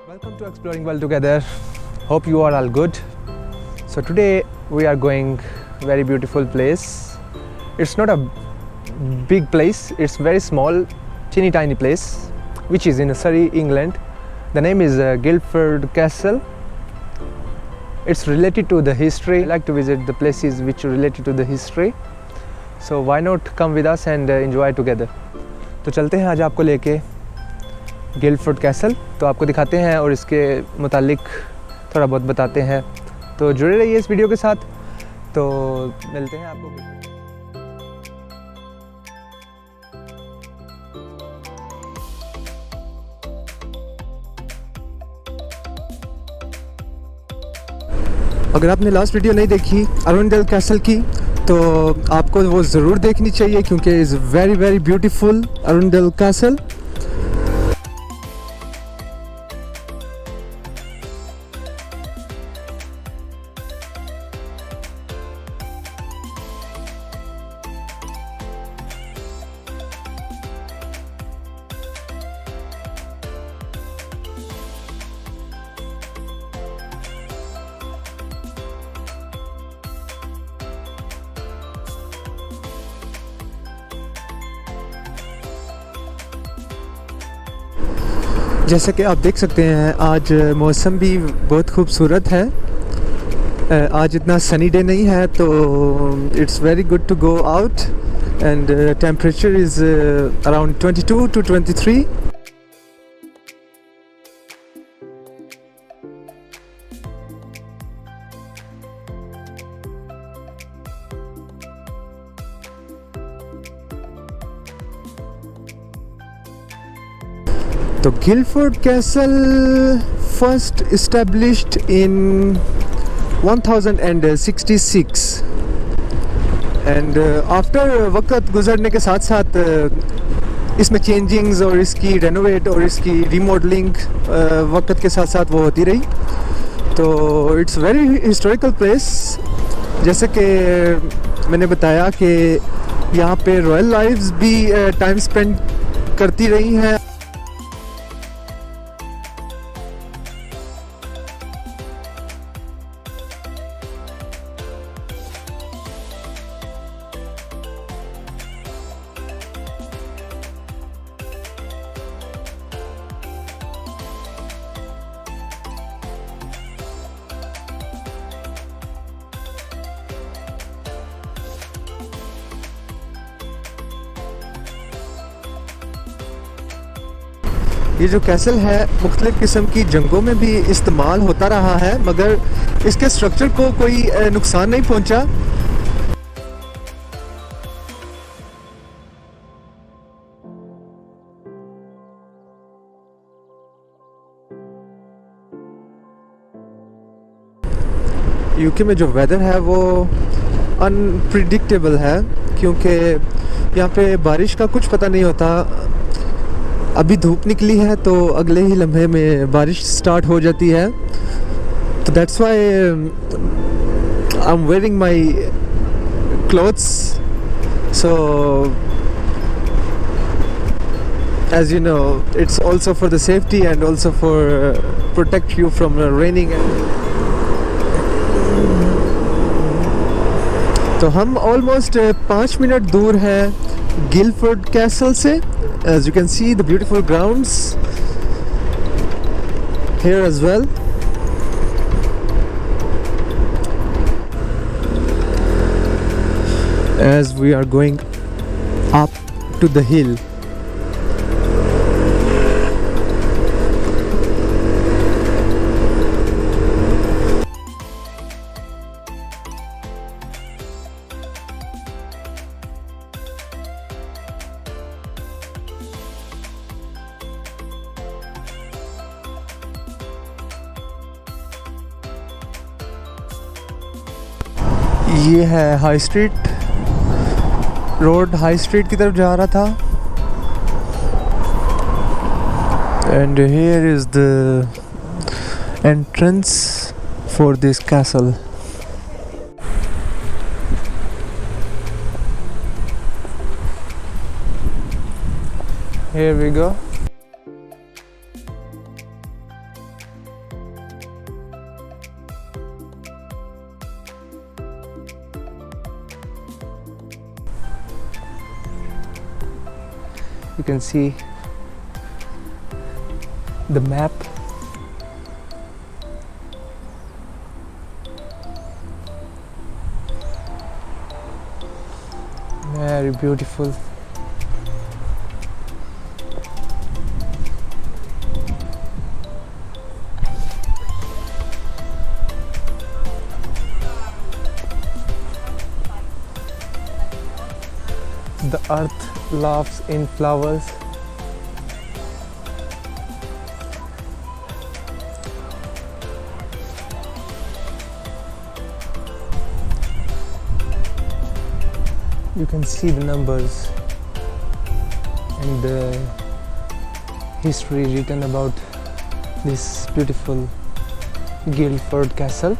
Welcome to Exploring World Together. Hope you are all good. So today we are going very beautiful place. It's not a big place. It's very small, teeny tiny place, which is in Surrey, England. The name is Guildford Castle. It's related to the history. I like to visit the places which are related to the history. So why not come with us and enjoy together. तो चलते हैं आज आपको लेके Guildford castle, तो आपको दिखाते हैं और इसके मुतालिक थोड़ा बहुत बताते हैं। तो जुड़े रहिए इस वीडियो के साथ। तो मिलते हैं आपको। अगर आपने लास्ट वीडियो नहीं देखी अरुंडल कैसल की, तो आपको वो ज़रूर देखनी चाहिए क्योंकि is very very beautiful Arundel Castle. जैसा कि आप देख सकते हैं आज मौसम भी बहुत खूबसूरत है। आज इतना सनी डे नहीं है, तो it's very good to go out and temperature is around 22 to 23। तो Guildford castle first established in 1066 and after वक्त गुजरने के साथ साथ इसमें चेंजिंग्स और इसकी रेनोवेट और इसकी रीमॉडलिंग वक्त के साथ साथ वो होती रही। तो इट्स वेरी हिस्टोरिकल प्लेस। जैसे कि मैंने बताया कि यहाँ पे रॉयल लाइव्स भी टाइम स्पेंड करती रही हैं। ये जो कैसल है मुख्तलिफ़ किस्म की जंगों में भी इस्तेमाल होता रहा है, मगर इसके स्ट्रक्चर को कोई नुकसान नहीं पहुंचा। यूके में जो वेदर है वो अनप्रिडिक्टेबल है, क्योंकि यहाँ पे बारिश का कुछ पता नहीं होता। अभी धूप निकली है तो अगले ही लम्हे में बारिश स्टार्ट हो जाती है। तो that's why I am wearing my clothes, so as you know it's also for the safety and also for protect you from raining। तो हम ऑलमोस्ट 5 मिनट दूर हैं गिल्डफोर्ड कैसल से। As you can see the beautiful grounds here as well। As we are going up to the hill, ये है high street road, high street की तरफ जा रहा था। And here is the entrance for this castle. Here we go। can see the map. Very beautiful. The earth laughs in flowers. You can see the numbers and the history written about this beautiful Guildford Castle.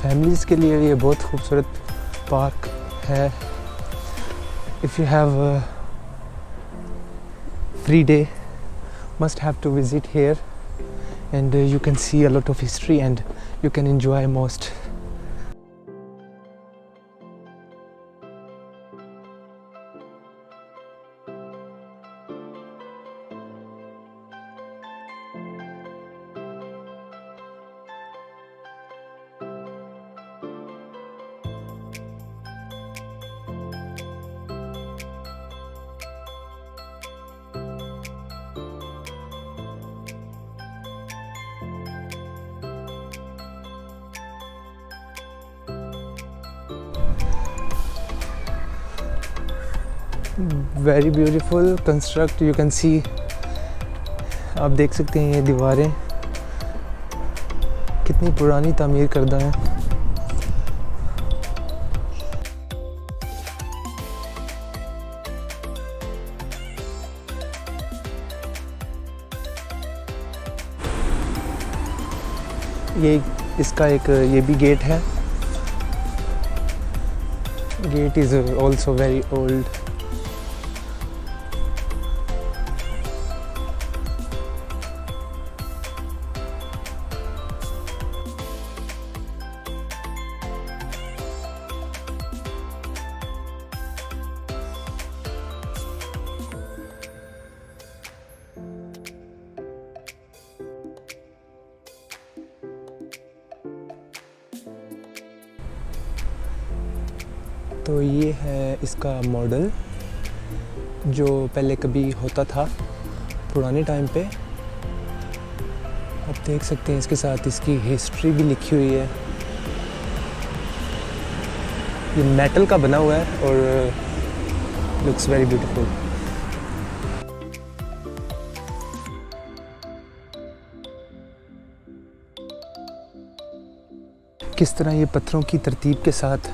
Families के लिए ये बहुत खूबसूरत park है. If you have a free day, must have to visit here, and you can see a lot of history and you can enjoy most. Very beautiful construct. You can see, आप देख सकते हैं ये दीवारें कितनी पुरानी तामीर करदा है. ये इसका एक ये भी गेट है. Gate is also very old. तो ये है इसका मॉडल जो पहले कभी होता था पुराने टाइम पे. आप देख सकते हैं इसके साथ इसकी हिस्ट्री भी लिखी हुई है. ये मेटल का बना हुआ है और लुक्स वेरी ब्यूटीफुल. किस तरह ये पत्थरों की तरतीब के साथ,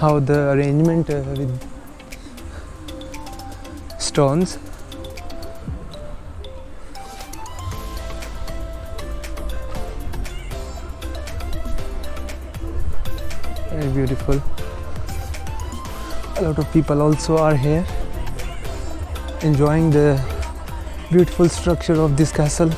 how the arrangement with stones. Very beautiful. A lot of people also are here enjoying the beautiful structure of this castle.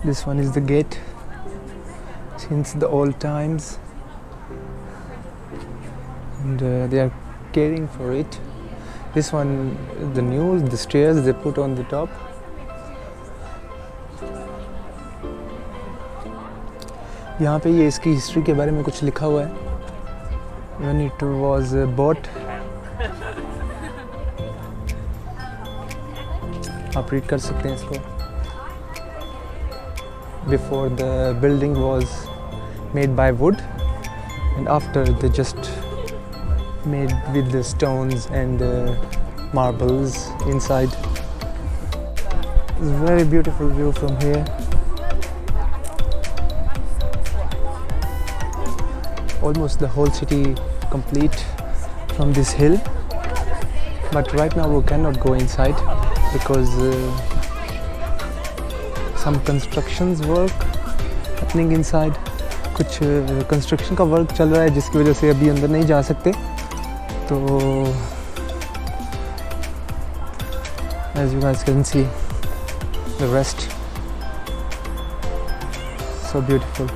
This one is the gate since the old times, and they are caring for it. This one, the new, the stairs they put on the top. यहाँ पे ये इसकी history के बारे में कुछ लिखा हुआ है. When it was bought, आप रीड कर सकते हैं इसको. Before the building was made by wood, and after they just made with the stones and marbles inside. It's a very beautiful view from here. Almost the whole city complete from this hill, but right now we cannot go inside because some constructions work happening inside. कुछ construction का work चल रहा है जिसकी वजह से अभी अंदर नहीं जा सकते. तो as you guys can see the rest, so beautiful.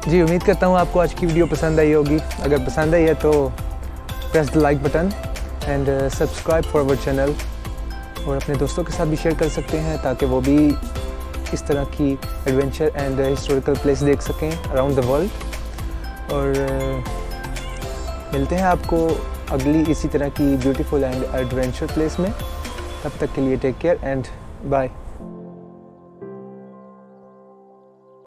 जी उम्मीद करता हूँ आपको आज की वीडियो पसंद आई होगी. अगर पसंद आई है तो press the like button and subscribe for our channel, और अपने दोस्तों के साथ भी शेयर कर सकते हैं ताकि वो भी इस तरह की एडवेंचर एंड हिस्टोरिकल प्लेस देख सकें अराउंड द वर्ल्ड. और मिलते हैं आपको अगली इसी तरह की ब्यूटीफुल एंड एडवेंचर प्लेस में. तब तक के लिए टेक केयर एंड बाय.